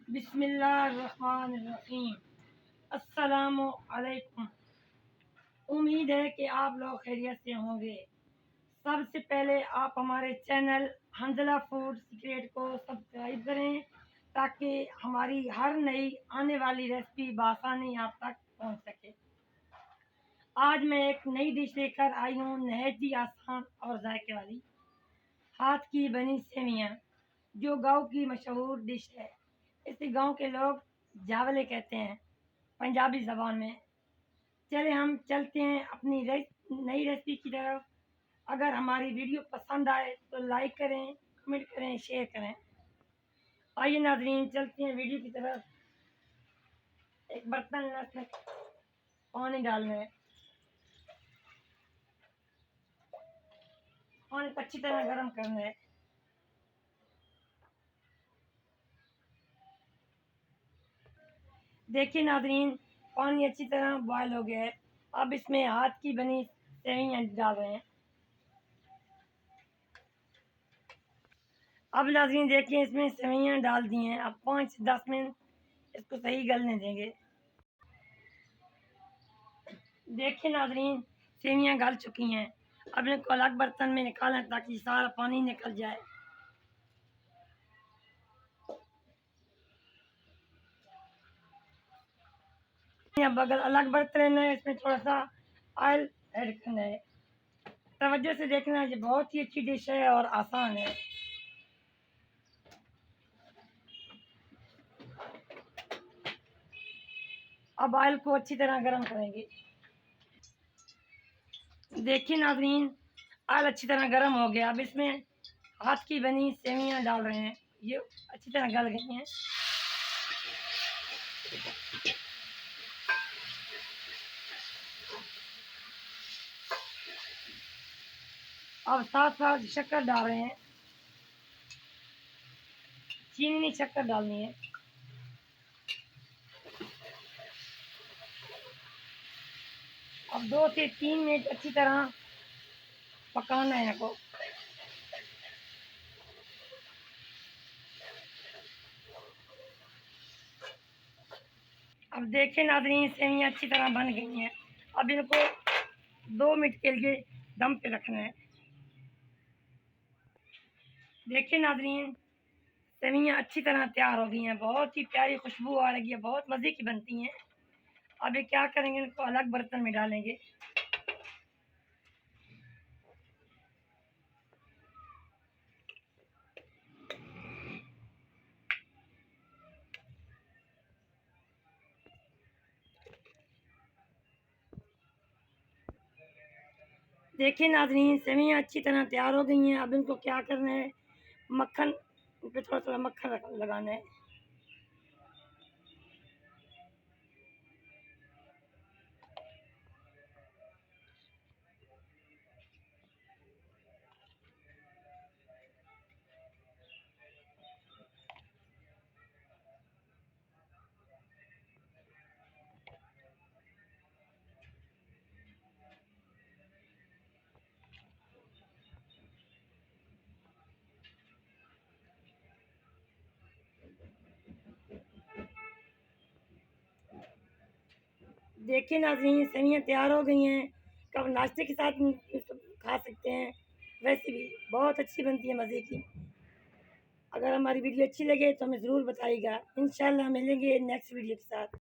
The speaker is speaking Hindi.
बिस्मिल्लाहिर्रहमानिर्रहीम। अस्सलामु अलैकुम। उम्मीद है कि आप लोग खैरियत से होंगे। सबसे पहले आप हमारे चैनल हंज़ला फूड सीक्रेट को सब्सक्राइब करें ताकि हमारी हर नई आने वाली रेसिपी बआसानी आप तक पहुंच सके। आज मैं एक नई डिश लेकर आई हूँ, नहायत ही आसान और जायके वाली हाथ की बनी सेवियाँ, जो गाँव की मशहूर डिश है। इसे गांव के लोग जावले कहते हैं पंजाबी ज़बान में। चले हम चलते हैं अपनी नई रेसिपी की तरफ। अगर हमारी वीडियो पसंद आए तो लाइक करें, कमेंट करें, शेयर करें। आइए नाज़रीन, चलते हैं वीडियो की तरफ। एक बर्तन में इसमें पानी डालना है। पानी को अच्छी तरह गर्म करना है। देखिए नाज़रीन, पानी अच्छी तरह बॉयल हो गया है। अब इसमें हाथ की बनी सेवइयाँ डाल रहे हैं। अब नाज़रीन देखिए, इसमें सेवइयाँ डाल दी हैं। अब 5 से 10 मिनट इसको सही गलने देंगे। देखिए नाज़रीन, सेवइयाँ गल चुकी हैं। अब इनको अलग बर्तन में निकालें ताकि सारा पानी निकल जाए। अब अगर अलग बर्तन लेना है, इसमें थोड़ा सा ऑयल ऐड करना है। तवज्जो से देखना, ये बहुत ही अच्छी डिश है और आसान है। अब ऑयल को अच्छी तरह गर्म करेंगे। देखिए नाज़रीन, ऑयल अच्छी तरह गर्म हो गया। अब इसमें हाथ की बनी सेवइयाँ डाल रहे हैं। ये अच्छी तरह गल गई हैं। अब साथ साथ शक्कर डाल रहे हैं। चीनी नहीं, शक्कर डालनी है। अब 2 से 3 मिनट अच्छी तरह पकाना है इनको। अब देखिए नाज़रीन, सेवइयाँ अच्छी तरह बन गई हैं। अब इनको 2 मिनट के लिए दम पे रखना है। देखिए नाज़रीन, सेवइयाँ अच्छी तरह तैयार हो गई हैं। बहुत ही प्यारी खुशबू आ रही है, बहुत मज़े की बनती हैं। अब ये क्या करेंगे, इनको अलग बर्तन में डालेंगे। देखिए नाज़रीन, सेवइयाँ अच्छी तरह तैयार हो गई हैं। अब इनको क्या करना है, मक्खन पे थोड़ा-थोड़ा मक्खन लगाना है। देखिए नाज़रीन, सेवइयाँ तैयार हो गई हैं। कब नाश्ते के साथ खा सकते हैं। वैसे भी बहुत अच्छी बनती है, मज़े की। अगर हमारी वीडियो अच्छी लगे तो हमें ज़रूर बताइएगा। इंशाल्लाह मिलेंगे नेक्स्ट वीडियो के साथ।